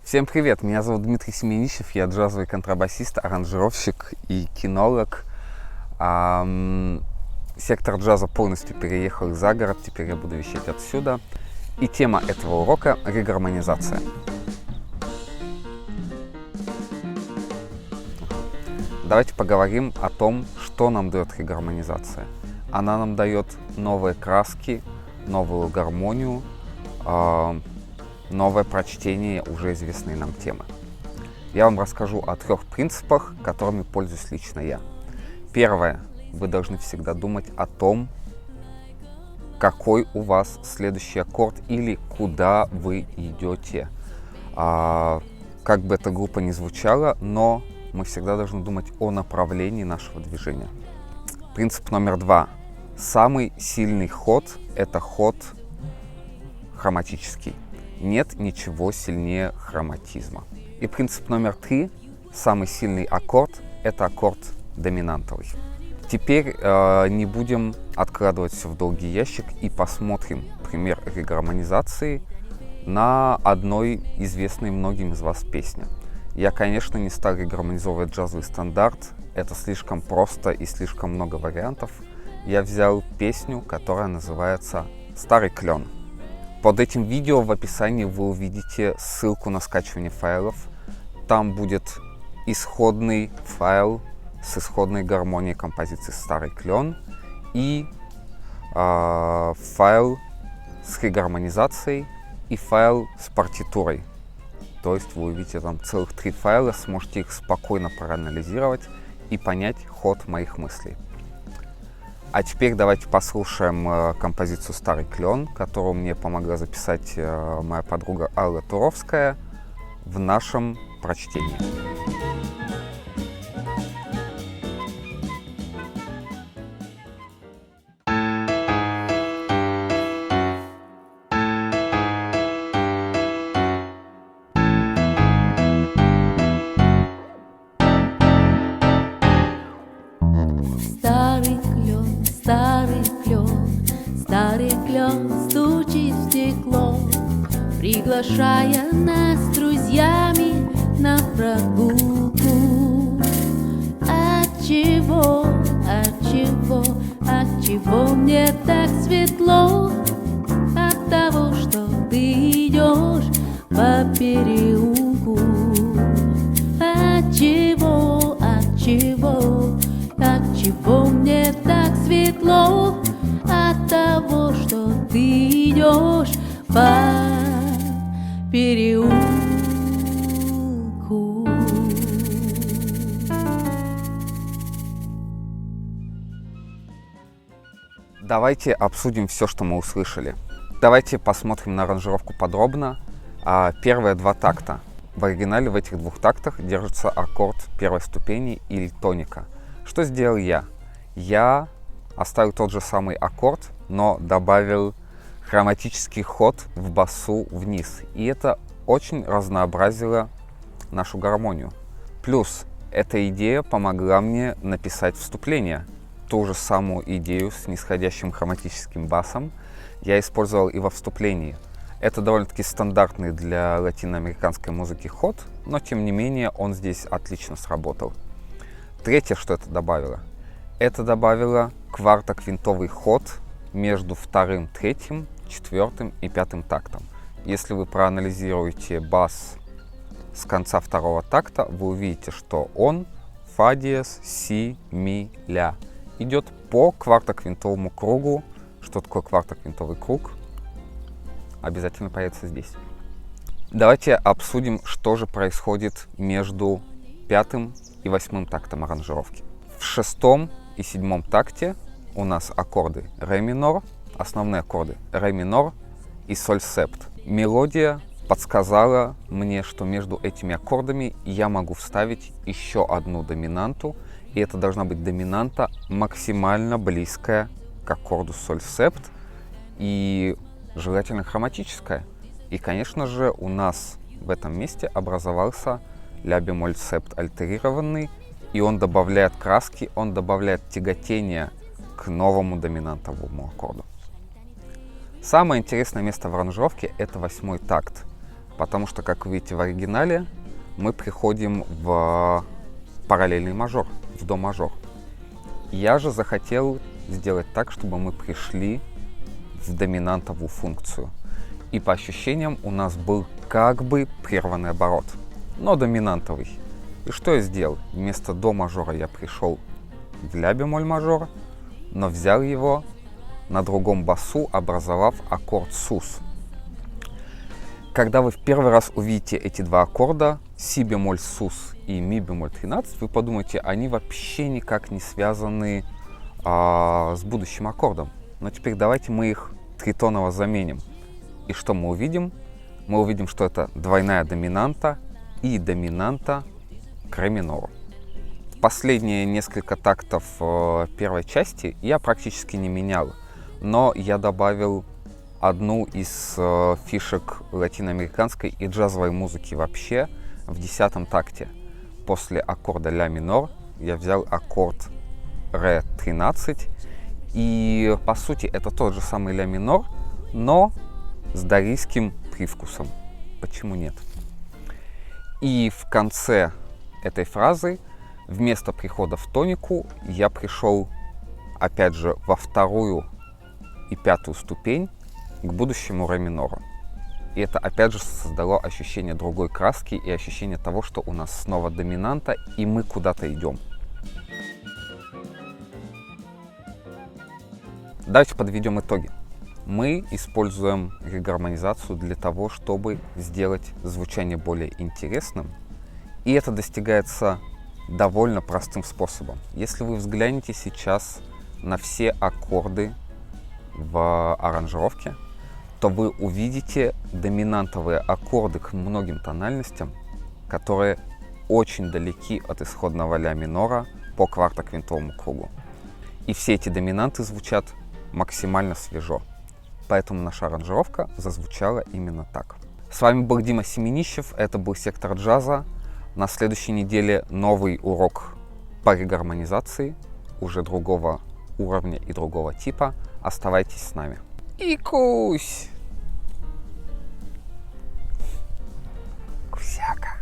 Всем привет, меня зовут Дмитрий Семенищев, я джазовый контрабасист, аранжировщик и кинолог. Сектор джаза полностью переехал за город, теперь я буду вещать отсюда. И тема этого урока — регармонизация. Давайте поговорим о том, что нам дает регармонизация. Она нам дает новые краски, новую гармонию, новое прочтение уже известной нам темы. Я вам расскажу о 3 принципах, которыми пользуюсь лично я. Первое. Вы должны всегда думать о том, какой у вас следующий аккорд или куда вы идете. Как бы это глупо ни звучало, но мы всегда должны думать о направлении нашего движения. Принцип номер 2. Самый сильный ход — это ход хроматический. Нет ничего сильнее хроматизма. И принцип номер 3. Самый сильный аккорд — это аккорд доминантовый. Теперь не будем откладывать все в долгий ящик и посмотрим пример регармонизации на одной известной многим из вас песне. Я, конечно, не стал регармонизовывать джазовый стандарт. Это слишком просто и слишком много вариантов. Я взял песню, которая называется «Старый клен». Под этим видео в описании вы увидите ссылку на скачивание файлов. Там будет исходный файл с исходной гармонией композиции «Старый клен» и файл с регармонизацией и файл с партитурой. То есть вы увидите там целых 3 файла, сможете их спокойно проанализировать и понять ход моих мыслей. А теперь давайте послушаем композицию «Старый клен», которую мне помогла записать моя подруга Алла Туровская в нашем прочтении. Старый клен стучит в стекло, приглашая нас с друзьями на прогулку. Отчего мне так светло? От того, что ты идешь по переулку. Отчего мне так светло? От того, что ты идешь по переулку. Давайте обсудим все, что мы услышали. Давайте посмотрим на аранжировку подробно. Первые 2 такта. В оригинале в этих 2 тактах держится аккорд первой ступени или тоника. Что сделал я? Я оставил тот же самый аккорд, но добавил хроматический ход в басу вниз. И это очень разнообразило нашу гармонию. Плюс эта идея помогла мне написать вступление. Ту же самую идею с нисходящим хроматическим басом я использовал и во вступлении. Это довольно-таки стандартный для латиноамериканской музыки ход, но тем не менее он здесь отлично сработал. Третье, что это добавило квартоквинтовый ход между 2-м, 3-м, 4-м и 5-м тактом. Если вы проанализируете бас с конца 2-го такта, вы увидите, что он фа диез, си, ми, ля идет по квартоквинтовому кругу. Что такое квартоквинтовый круг? Обязательно появится здесь. Давайте обсудим, что же происходит между 5-м и 8-м тактом аранжировки. В 6-м и 7-м такте у нас аккорды ре минор, основные аккорды ре минор и соль септ. Мелодия подсказала мне, что между этими аккордами я могу вставить еще одну доминанту, и это должна быть доминанта максимально близкая к аккорду соль септ и желательно хроматическая. И, конечно же, у нас в этом месте образовался ля бемоль септ альтерированный, и он добавляет краски, он добавляет тяготение к новому доминантовому аккорду. Самое интересное место в аранжировке — это 8-й такт. Потому что, как вы видите в оригинале, мы приходим в параллельный мажор, в до мажор. Я же захотел сделать так, чтобы мы пришли в доминантовую функцию. И по ощущениям у нас был как бы прерванный оборот, но доминантовый. И что я сделал? Вместо до мажора я пришел в ля бемоль мажор, но взял его на другом басу, образовав аккорд сус. Когда вы в первый раз увидите эти два аккорда, си бемоль сус и ми бемоль 13, вы подумаете, они вообще никак не связаны с будущим аккордом. Но теперь давайте мы их тритоново заменим. И что мы увидим? Мы увидим, что это двойная доминанта и доминанта к ре минору. Последние несколько тактов первой части я практически не менял, но я добавил одну из фишек латиноамериканской и джазовой музыки вообще в 10-м такте. После аккорда ля минор я взял аккорд ре 13, и по сути это тот же самый ля минор, но с дорийским привкусом. Почему нет? И в конце этой фразы вместо прихода в тонику я пришел опять же во вторую и пятую ступень к будущему ре минору. И это опять же создало ощущение другой краски и ощущение того, что у нас снова доминанта и мы куда-то идем. Давайте подведем итоги. Мы используем регармонизацию для того, чтобы сделать звучание более интересным. И это достигается довольно простым способом. Если вы взглянете сейчас на все аккорды в аранжировке, то вы увидите доминантовые аккорды к многим тональностям, которые очень далеки от исходного ля минора по квартоквинтовому кругу. И все эти доминанты звучат максимально свежо. Поэтому наша аранжировка зазвучала именно так. С вами был Дима Семенищев, это был Сектор Джаза. На следующей неделе новый урок по регармонизации, уже другого уровня и другого типа. Оставайтесь с нами. И кусь! Кусяка!